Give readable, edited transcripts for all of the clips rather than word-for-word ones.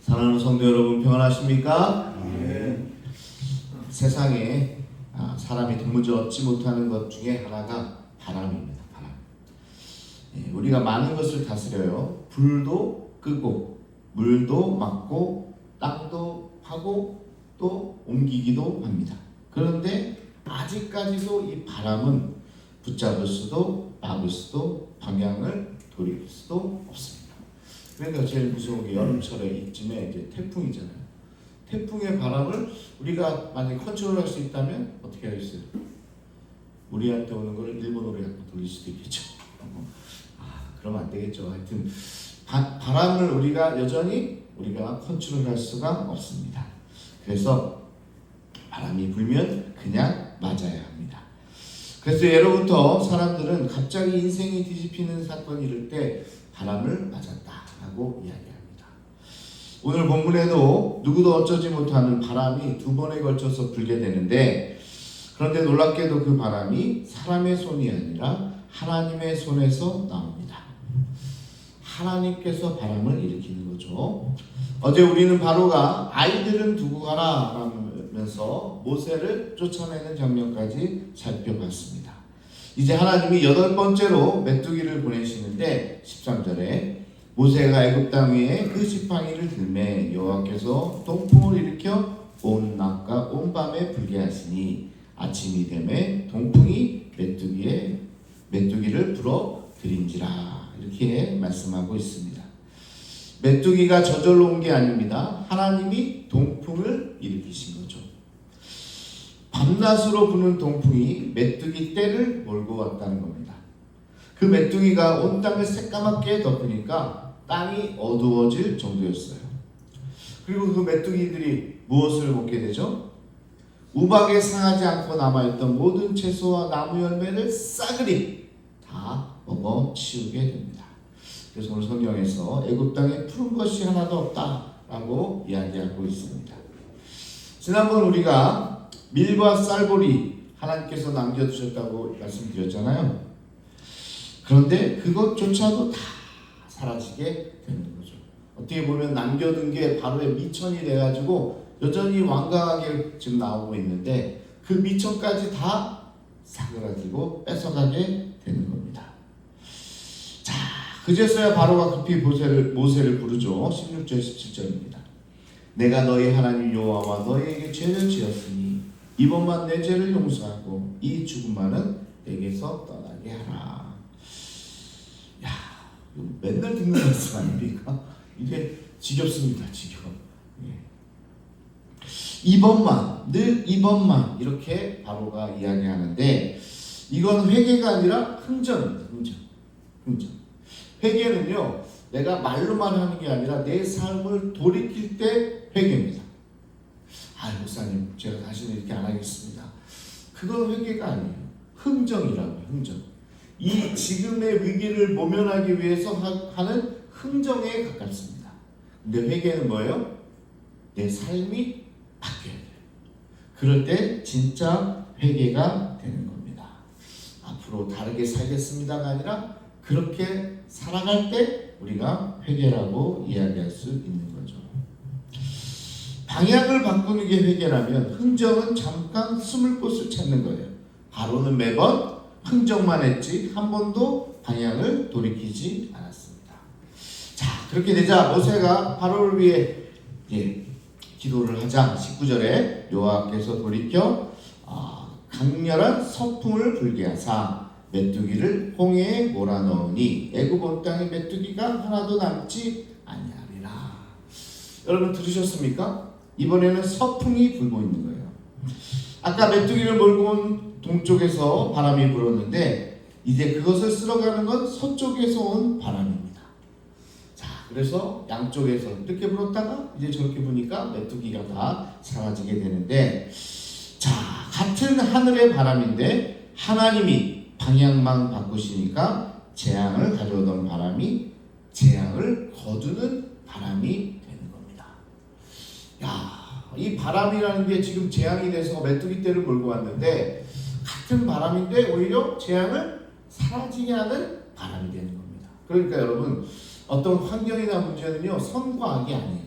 사랑하는 성도 여러분, 평안하십니까? 네. 세상에 사람이 도무지 얻지 못하는 것 중에 하나가 바람입니다. 바람. 우리가 많은 것을 다스려요. 불도 끄고, 물도 막고, 땅도 파고, 또 옮기기도 합니다. 그런데 아직까지도 이 바람은 붙잡을 수도 막을 수도 방향을 돌릴 수도 없습니다. 그러니까 제일 무서운 게 여름철에 이쯤에 이제 태풍이잖아요. 태풍의 바람을 우리가 만약에 컨트롤할 수 있다면 어떻게 하겠어요? 우리한테 오는 걸 일본어로 약간 돌릴 수도 있겠죠. 그러면 안 되겠죠. 하여튼 바람을 우리가 여전히 컨트롤할 수가 없습니다. 그래서 바람이 불면 그냥 맞아야 합니다. 그래서 예로부터 사람들은 갑자기 인생이 뒤집히는 사건이 이럴 때 바람을 맞았다라고 이야기합니다. 오늘 본문에도 누구도 어쩌지 못하는 바람이 두 번에 걸쳐서 불게 되는데, 그런데 놀랍게도 그 바람이 사람의 손이 아니라 하나님의 손에서 나옵니다. 하나님께서 바람을 일으키는 거죠. 어제 우리는 바로가 아이들은 두고 가라 라면서 모세를 쫓아내는 장면까지 살펴봤습니다. 이제 하나님이 8번째로 메뚜기를 보내시는데 13절에 모세가 애굽 땅 위에 그 지팡이를 들매 여호와께서 동풍을 일으켜 온 낮과 온 밤에 불게 하시니 아침이 되매 동풍이 메뚜기를 불어 들인지라, 이렇게 말씀하고 있습니다. 메뚜기가 저절로 온 게 아닙니다. 하나님이 동풍을 일으키신 거죠. 밤낮으로 부는 동풍이 메뚜기 떼를 몰고 왔다는 겁니다. 그 메뚜기가 온 땅을 새까맣게 덮으니까 땅이 어두워질 정도였어요. 그리고 그 메뚜기들이 무엇을 먹게 되죠? 우박에 상하지 않고 남아있던 모든 채소와 나무 열매를 싸그리 다 먹어치우게 됩니다. 그래서 오늘 성경에서 애굽 땅에 푸른 것이 하나도 없다라고 이야기하고 있습니다. 지난번 우리가 밀과 쌀보리 하나님께서 남겨두셨다고 말씀드렸잖아요. 그런데 그것조차도 다 사라지게 되는 거죠. 어떻게 보면 남겨둔 게 바로의 미천이 돼가지고 여전히 완강하게 지금 나오고 있는데, 그 미천까지 다 사그라지고 뺏어가게 되는 겁니다. 자, 그제서야 바로가 급히 모세를 부르죠. 16절 17절입니다. 내가 너희 하나님 여호와와 너희에게 죄를 지었으니 이번만 내 죄를 용서하고 이 죽음만은 내게서 떠나게 하라. 야, 이거 맨날 듣는 말씀 아닙니까? 이게 지겹습니다. 지겨워. 이번만, 늘 이번만, 이렇게 바로가 이야기하는데, 이건 회개가 아니라 흥정입니다. 흥정. 회개는요, 내가 말로만 하는 게 아니라 내 삶을 돌이킬 때 회개입니다. 목사님, 제가 다시는 이렇게 안 하겠습니다. 그건 회개가 아니에요. 흥정이라고요. 흥정. 이 지금의 위기를 모면하기 위해서 하는 흥정에 가깝습니다. 근데 회개는 뭐예요? 내 삶이 바뀌어야 돼요. 그럴 때 진짜 회개가 되는 겁니다. 앞으로 다르게 살겠습니다가 아니라 그렇게 살아갈 때 우리가 회개라고 이야기할 수 있는 거죠. 방향을 바꾸는 게 회개라면 흥정은 잠깐 숨을 곳을 찾는 거예요. 바로는 매번 흥정만 했지 한 번도 방향을 돌이키지 않았습니다. 자, 그렇게 되자 모세가 바로를 위해 기도를 하자 19절에 여호와께서 돌이켜 강렬한 서풍을 불게 하사 메뚜기를 홍해에 몰아넣으니 애굽 온 땅에 메뚜기가 하나도 남지 아니하리라. 여러분 들으셨습니까? 이번에는 서풍이 불고 있는 거예요. 아까 메뚜기를 몰고 온 동쪽에서 바람이 불었는데 이제 그것을 쓸어가는 건 서쪽에서 온 바람입니다. 자, 그래서 양쪽에서 이렇게 불었다가 이제 저렇게 부니까 메뚜기가 다 사라지게 되는데, 자, 같은 하늘의 바람인데 하나님이 방향만 바꾸시니까 재앙을 가져오던 바람이 재앙을 거두는 바람이 되는 겁니다. 이 바람이라는 게 지금 재앙이 돼서 메뚜기 떼를 몰고 왔는데 같은 바람인데 오히려 재앙을 사라지게 하는 바람이 되는 겁니다. 그러니까 여러분, 어떤 환경이나 문제는요 선과 악이 아니에요.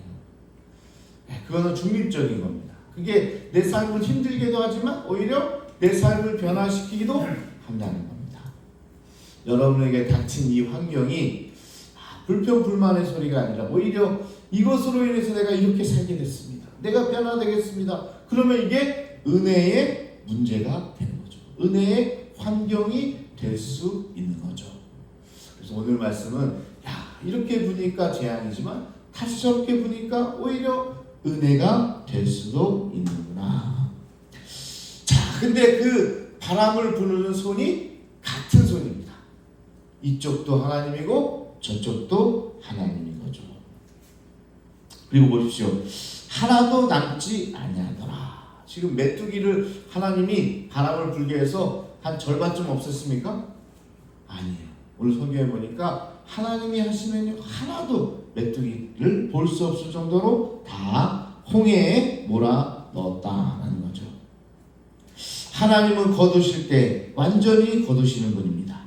그거는 중립적인 겁니다. 그게 내 삶을 힘들게도 하지만 오히려 내 삶을 변화시키기도 한다는 겁니다. 여러분에게 닥친 이 환경이 불평 불만의 소리가 아니라 오히려 이것으로 인해서 내가 이렇게 살게 됐습니다. 내가 변화되겠습니다. 그러면 이게 은혜의 문제가 되는 거죠. 은혜의 환경이 될 수 있는 거죠. 그래서 오늘 말씀은 이렇게 보니까 재앙이지만 다시 저렇게 보니까 오히려 은혜가 될 수도 있는구나. 자, 근데 그 바람을 부르는 손이 같은 손입니다. 이쪽도 하나님이고 저쪽도 하나님인 거죠. 그리고 보십시오. 하나도 남지 아니하더라. 지금 메뚜기를 하나님이 바람을 불게 해서 한 절반쯤 없앴습니까? 아니에요. 오늘 성경에 보니까 하나님이 하시면 하나도 메뚜기를 볼 수 없을 정도로 다 홍해에 몰아 넣었다는 거죠. 하나님은 거두실 때 완전히 거두시는 분입니다.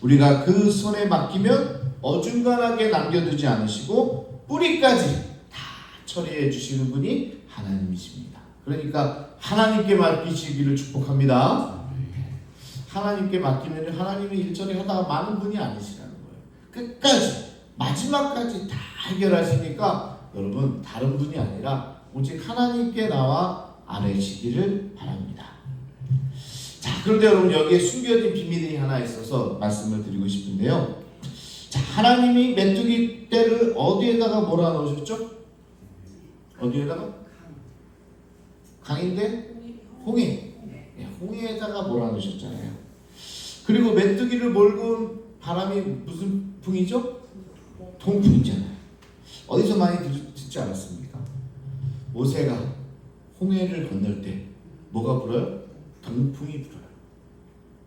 우리가 그 손에 맡기면 어중간하게 남겨두지 않으시고 뿌리까지 다 처리해 주시는 분이 하나님이십니다. 그러니까 하나님께 맡기시기를 축복합니다. 하나님께 맡기면 하나님이 일처리 하다가 많은 분이 아니시라는 거예요. 끝까지 마지막까지 다 해결하시니까 여러분 다른 분이 아니라 오직 하나님께 나와 아뢰시기를 바랍니다. 자, 그런데 여러분 여기에 숨겨진 비밀이 하나 있어서 말씀을 드리고 싶은데요. 자, 하나님이 메뚜기 떼를 어디에다가 몰아넣으셨죠? 어디에다가? 강인데? 홍해. 홍해에다가 몰아넣으셨잖아요. 그리고 메뚜기를 몰고 온 바람이 무슨 풍이죠? 동풍이잖아요. 어디서 많이 듣지 않았습니까? 모세가 홍해를 건널 때 뭐가 불어요? 동풍이 불어요.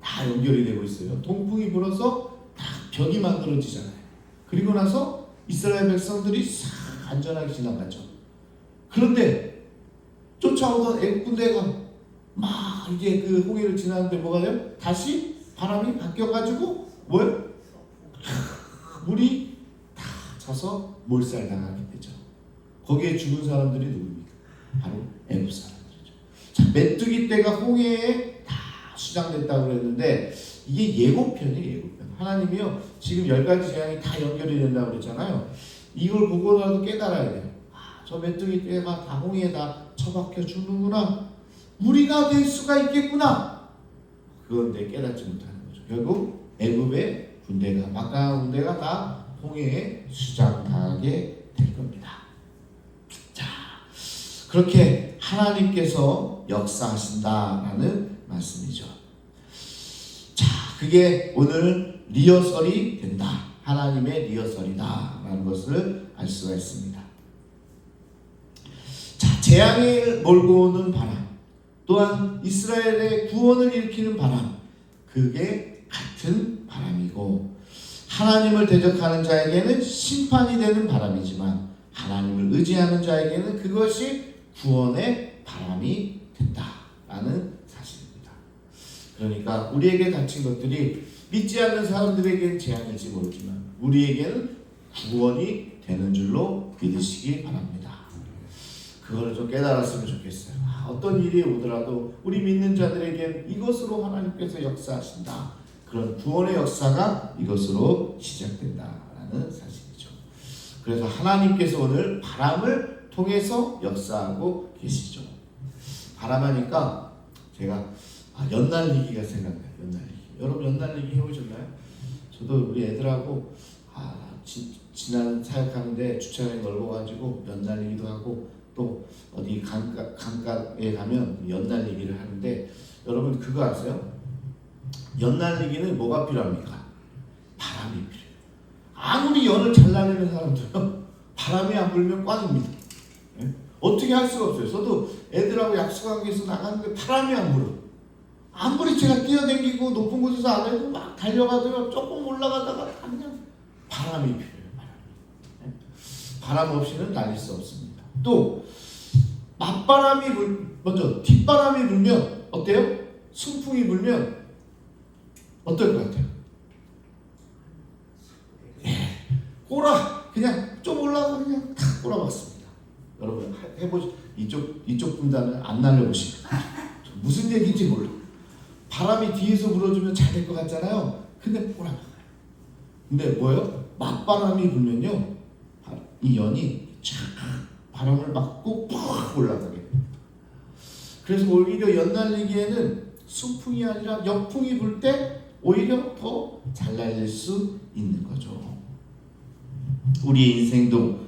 다 연결이 되고 있어요. 동풍이 불어서 다 벽이 만들어지잖아요. 그리고 나서 이스라엘 백성들이 싹 안전하게 지나가죠. 그런데 쫓아오던 애국 군대가 막 이제 그 홍해를 지나는데 뭐가 돼요? 다시 바람이 바뀌어가지고 뭐예요? 물이 다 차서 몰살당하게 되죠. 거기에 죽은 사람들이 누굽니까? 바로 애국 사람들이죠. 자, 메뚜기 떼가 홍해에 다 수장됐다고 그랬는데 이게 예고편이에요. 예고편. 하나님이요 지금 10가지 재앙이 다 연결이 된다고 그랬잖아요. 이걸 보고라도 깨달아야 돼요. 저 메뚜기 떼가 다 홍해에 다 처박혀 죽는구나. 무리가 될 수가 있겠구나. 그런데 깨닫지 못하는 거죠. 결국 애굽의 군대가 막강한 군대가 다 홍해에 수장당하게 될 겁니다. 자, 그렇게 하나님께서 역사하신다라는 말씀이죠. 자, 그게 오늘 리허설이 된다. 하나님의 리허설이다라는 것을 알 수가 있습니다. 자, 재앙을 몰고 오는 바람, 또한 이스라엘의 구원을 일으키는 바람, 그게 같은 바람이고 하나님을 대적하는 자에게는 심판이 되는 바람이지만 하나님을 의지하는 자에게는 그것이 구원의 바람이 된다라는 사실입니다. 그러니까 우리에게 닥친 것들이 믿지 않는 사람들에게는 재앙일지 모르지만 우리에게는 구원이 되는 줄로 믿으시기 바랍니다. 그거를 좀 깨달았으면 좋겠어요. 어떤 일이 오더라도 우리 믿는 자들에겐 이것으로 하나님께서 역사하신다. 그런 구원의 역사가 이것으로 시작된다라는 사실이죠. 그래서 하나님께서 오늘 바람을 통해서 역사하고 계시죠. 바람하니까 제가 연날리기가 생각나요. 연날리기. 여러분 연날리기 해보셨나요? 저도 우리 애들하고 지난 사역하는데 주차장이 넓어가지고 연날리기도 하고 또 어디 강가에 가면 연날리기를 하는데 여러분 그거 아세요? 연날리기는 뭐가 필요합니까? 바람이 필요해요. 아무리 연을 잘 날리는 사람들은 바람이 안 불면 꽝입니다. 네? 어떻게 할 수가 없어요. 저도 애들하고 약속한 게 있어 나가는데 바람이 안 불어. 아무리 제가 뛰어다니고 높은 곳에서 안 해도 막 달려가다가 조금 올라가다가 그냥 바람이 필요해요. 바람이. 네? 바람 없이는 날릴 수 없습니다. 또 맞바람이 먼저 뒷바람이 불면 어때요? 순풍이 불면 어떨 것 같아요? 그냥 좀 올라가 그냥 탁 꼬라박습니다. 여러분 해보시 이쪽 분단을 안 날려보시면 무슨 얘기인지 몰라. 바람이 뒤에서 불어주면 잘 될 것 같잖아요. 근데 꼬라박아요. 근데 뭐예요? 맞바람이 불면요, 이 연이 쫙 바람을 맞고 푹 올라가게 됩니다. 그래서 오히려 연 날리기에는 순풍이 아니라 역풍이 불 때 오히려 더 잘 날릴 수 있는 거죠. 우리의 인생도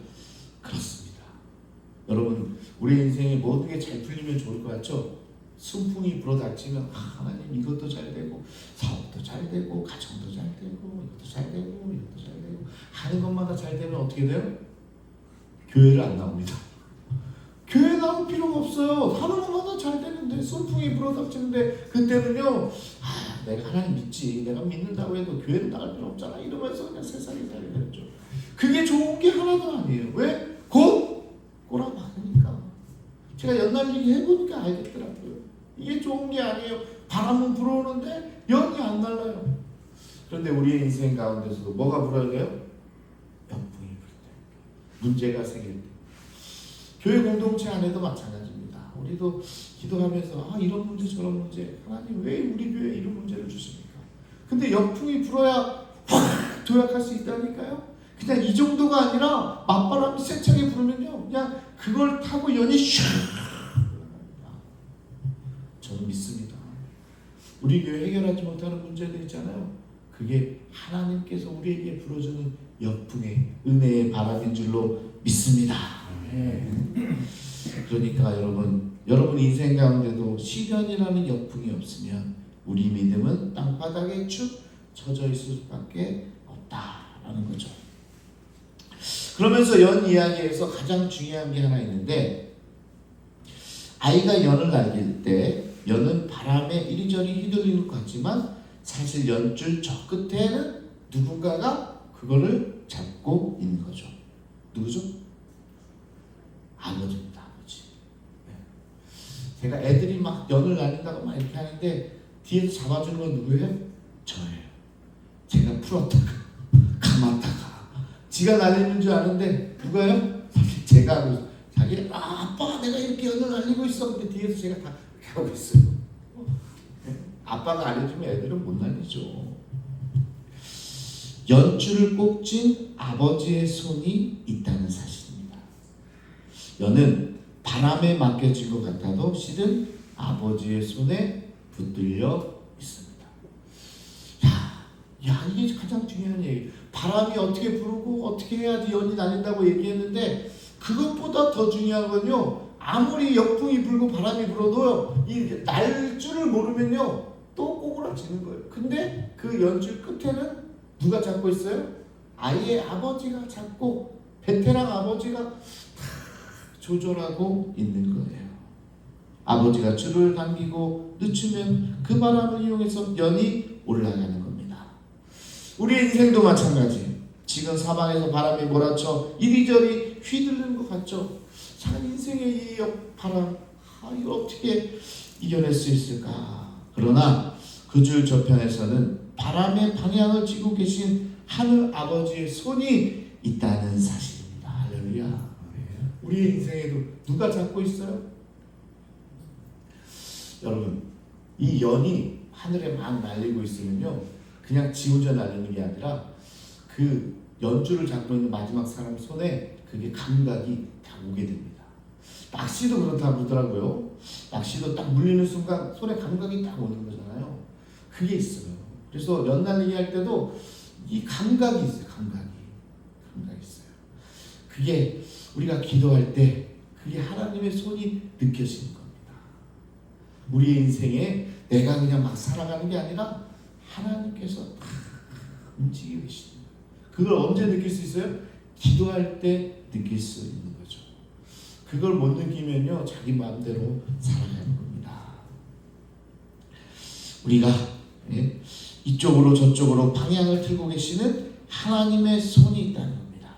그렇습니다. 여러분, 우리 인생에 모든 게 잘 풀리면 좋을 것 같죠? 순풍이 불어닥치면 하나님 이것도 잘 되고 사업도 잘 되고 가정도 잘 되고 이것도 잘 되고 이것도 잘 되고 하는 것마다 잘 되면 어떻게 돼요? 교회를 안 나옵니다. 교회 나올 필요가 없어요. 하는 것마다 잘 되는데 순풍이 불어닥치는데 그때는요, 내가 하나님 믿지, 내가 믿는다고 해도 교회를 나갈 필요 없잖아 이러면서 그냥 세상에 살게 되죠. 그게 좋은 게 하나도 아니에요. 왜? 곧 꼬라박으니까. 제가 연날리기 해보니까 알겠더라고요. 이게 좋은 게 아니에요. 바람은 불어오는데 연이 안 날라요. 그런데 우리의 인생 가운데서도 뭐가 불어야 돼요? 역풍이 불 때, 문제가 생길 때. 교회 공동체 안에도 마찬가지입니다. 우리도 기도하면서 이런 문제 저런 문제, 하나님 왜 우리 교회에 이런 문제를 주십니까? 근데 역풍이 불어야 확 도약할 수 있다니까요. 그냥 이 정도가 아니라 맞바람이 세차게 불면요, 그냥 그걸 타고 연이 슉. 저는 믿습니다. 우리 교회 해결하지 못하는 문제들 있잖아요. 그게 하나님께서 우리에게 불어주는 역풍의 은혜의 바람인 줄로 믿습니다. 그러니까 여러분 인생 가운데도 시련이라는 역풍이 없으면 우리 믿음은 땅바닥에 축 처져 있을 수밖에 없다라는 거죠. 그러면서 연 이야기에서 가장 중요한 게 하나 있는데, 아이가 연을 날릴 때 연은 바람에 이리저리 휘둘리는 것 같지만 사실 연줄 저 끝에는 누군가가 그거를 잡고 있는 거죠. 누구죠? 아버지입니다. 아버지. 제가 애들이 막 연을 날린다고 막 이렇게 하는데 뒤에서 잡아주는 건 누구예요? 저예요. 제가 풀었다가 감았다가 지가 날리는 줄 아는데 누가요? 사실 제가 하고 있어요. 자기 아빠 내가 이렇게 연을 날리고 있어. 근데 뒤에서 제가 다 이렇게 하고 있어요. 아빠가 알려주면 애들은 못 날리죠. 연줄을 꼭 쥔 아버지의 손이 있다는 사실입니다. 연은 바람에 맡겨진 것 같아도 실은 아버지의 손에 붙들려 있습니다. 이게 가장 중요한 얘기. 바람이 어떻게 부르고 어떻게 해야지 연이 날린다고 얘기했는데, 그것보다 더 중요한 건요, 아무리 역풍이 불고 바람이 불어도요, 이 날 줄을 모르면요 또 꼬꾸라지는 거예요. 근데 그 연줄 끝에는 누가 잡고 있어요? 아이의 아버지가 잡고, 베테랑 아버지가 다 조절하고 있는 거예요. 아버지가 줄을 당기고 늦추면 그 바람을 이용해서 연이 올라가는 겁니다. 우리의 인생도 마찬가지. 지금 사방에서 바람이 몰아쳐 이리저리 휘둘리는 것 같죠? 자, 인생의 이 바람, 이걸 어떻게 이겨낼 수 있을까? 그러나 그 줄 저편에서는 바람의 방향을 쥐고 계신 하늘 아버지의 손이 있다는 사실입니다. 할렐루야. 우리의 인생에도 누가 잡고 있어요? 여러분, 이 연이 하늘에 막 날리고 있으면요, 그냥 지 혼자 날리는 게 아니라 그 연줄을 잡고 있는 마지막 사람 손에 그게 감각이 다 오게 됩니다. 낚시도 그렇다고 그러더라고요. 낚시도 딱 물리는 순간 손에 감각이 딱 오는 거잖아요. 그게 있어요. 그래서 연 날리기 할 때도 이 감각이 있어요. 감각이 있어요. 그게 우리가 기도할 때 그게 하나님의 손이 느껴지는 겁니다. 우리의 인생에 내가 그냥 막 살아가는 게 아니라 하나님께서 다 움직이고 계시는 거예요. 그걸 언제 느낄 수 있어요? 기도할 때 느낄 수 있는 거죠. 그걸 못 느끼면요, 자기 마음대로 살아가는 겁니다. 우리가 이쪽으로 저쪽으로 방향을 틀고 계시는 하나님의 손이 있다는 겁니다.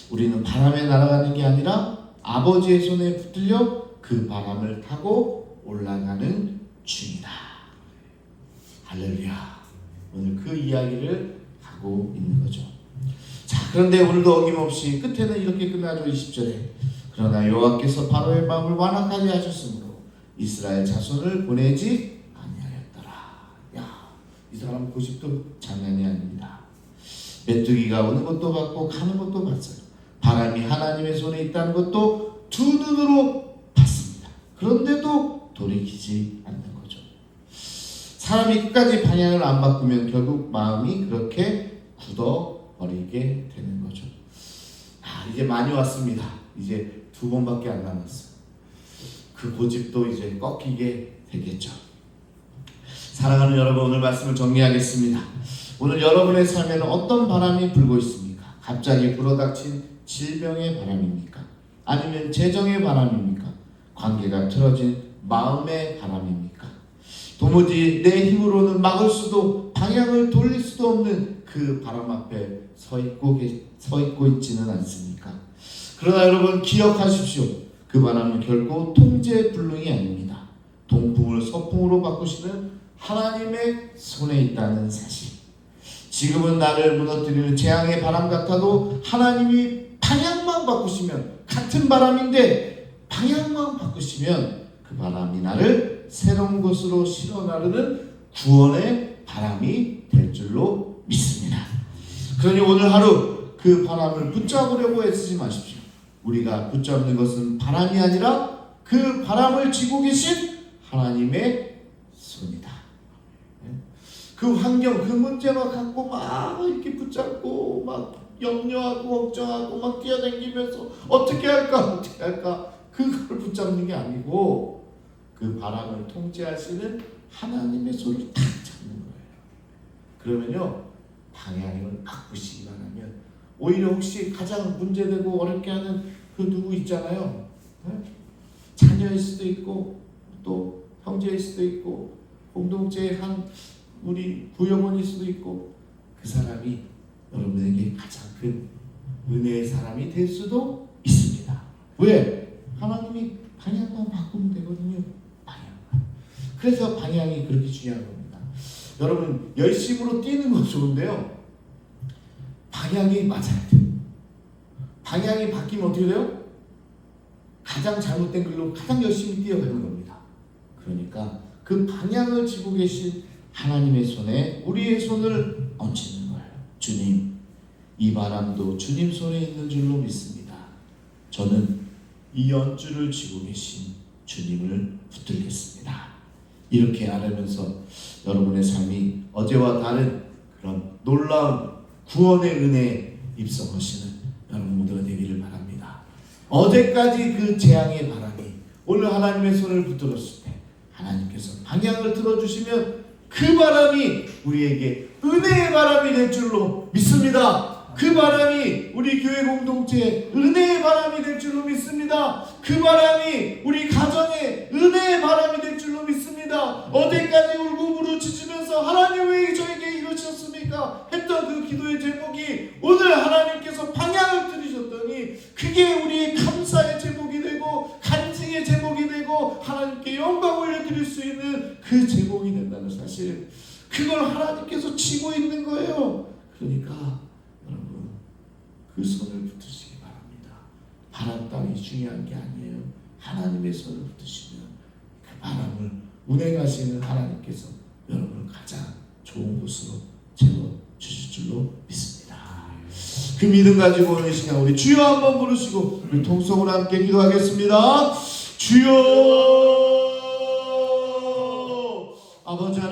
우리는 바람에 날아가는 게 아니라 아버지의 손에 붙들려 그 바람을 타고 올라가는 중이다. 할렐루야. 오늘 그 이야기를 하고 있는 거죠. 자, 그런데 오늘도 어김없이 끝에는 이렇게 끝나죠. 20절에 그러나 여호와께서 바로의 마음을 완악하게 하셨으므로 이스라엘 자손을 보내지 아니하였더라. 야, 이 사람 고집도 장난이 아닙니다. 메뚜기가 오는 것도 봤고 가는 것도 봤어요. 바람이 하나님의 손에 있다는 것도 두 눈으로 봤습니다. 그런데도 돌이키지 않는 거죠. 사람이 끝까지 방향을 안 바꾸면 결국 마음이 그렇게 굳어버리게 되는 거죠. 이제 많이 왔습니다. 이제 2번밖에 안 남았어요. 그 고집도 이제 꺾이게 되겠죠. 사랑하는 여러분, 오늘 말씀을 정리하겠습니다. 오늘 여러분의 삶에는 어떤 바람이 불고 있습니까? 갑자기 불어닥친 질병의 바람입니까? 아니면 재정의 바람입니까? 관계가 틀어진 마음의 바람입니까? 도무지 내 힘으로는 막을 수도 방향을 돌릴 수도 없는 그 바람 앞에 서 있고 있지는 않습니까? 그러나 여러분 기억하십시오. 그 바람은 결코 통제불능이 아닙니다. 동풍을 서풍으로 바꾸시는 하나님의 손에 있다는 사실. 지금은 나를 무너뜨리는 재앙의 바람 같아도 하나님이 방향만 바꾸시면, 같은 바람인데 방향만 바꾸시면 그 바람이 나를 새로운 곳으로 실어 나르는 구원의 바람이 될 줄로 믿습니다. 그러니 오늘 하루 그 바람을 붙잡으려고 애쓰지 마십시오. 우리가 붙잡는 것은 바람이 아니라 그 바람을 쥐고 계신 하나님의 손이다. 그 환경, 그 문제만 갖고 막 이렇게 붙잡고 막 염려하고 걱정하고 막 뛰어다니면서 어떻게 할까 그걸 붙잡는 게 아니고 그 바람을 통제하시는 하나님의 손을 탁 잡는 거예요. 그러면요, 방향을 바꾸시기만 하면, 오히려 혹시 가장 문제되고 어렵게 하는 그 누구 있잖아요. 자녀일 수도 있고 또 형제일 수도 있고 공동체의 한 우리 부여원일 수도 있고, 그 사람이 여러분에게 가장 큰 은혜의 사람이 될 수도 있습니다. 왜? 하나님이 방향만 바꾸면 되거든요. 방향만. 그래서 방향이 그렇게 중요한 겁니다. 여러분, 열심으로 뛰는 건 좋은데요, 방향이 맞아야 돼요. 방향이 바뀌면 어떻게 돼요? 가장 잘못된 길로 가장 열심히 뛰어가는 겁니다. 그러니까 그 방향을 쥐고 계신 하나님의 손에 우리의 손을 얹히는 거예요. 주님, 이 바람도 주님 손에 있는 줄로 믿습니다. 저는 이 연주를 쥐고 계신 주님을 붙들겠습니다. 이렇게 알으면서 여러분의 삶이 어제와 다른 그런 놀라운 구원의 은혜에 입성하시는 여러분 모두가 되기를 바랍니다. 어제까지 그 재앙의 바람이 오늘 하나님의 손을 붙들었을 때 하나님께서 방향을 들어주시면 그 바람이 우리에게 은혜의 바람이 될 줄로 믿습니다. 그 바람이 우리 교회 공동체에 은혜의 바람이 될 줄로 믿습니다. 그 바람이 우리 가정에 은혜의 바람이 될 줄로 믿습니다. 어제까지 울고 부르짖으면서 하나님 왜 저에게 이러셨습니까? 했던 그 기도의 제목이 오늘 하나님께서 방향을 들으셨더니 그게 우리의 감사의 제목이 되고 간증의 제목이 되고 하나님께 영광 올려드릴 수 있는 그 제목이 된다는 사실, 그걸 하나님께서 쥐고 있는 거예요. 그러니까 여러분 그 손을 붙으시기 바랍니다. 바람 따위 중요한 게 아니에요. 하나님의 손을 붙으시면 그 바람을 운행하시는 하나님께서 여러분을 가장 좋은 곳으로 채워주실 줄로 믿습니다. 그 믿음 가지고 오늘 시간 우리 주여 한번 부르시고 우리 통성으로 함께 기도하겠습니다. 주여, 아버지 하나님,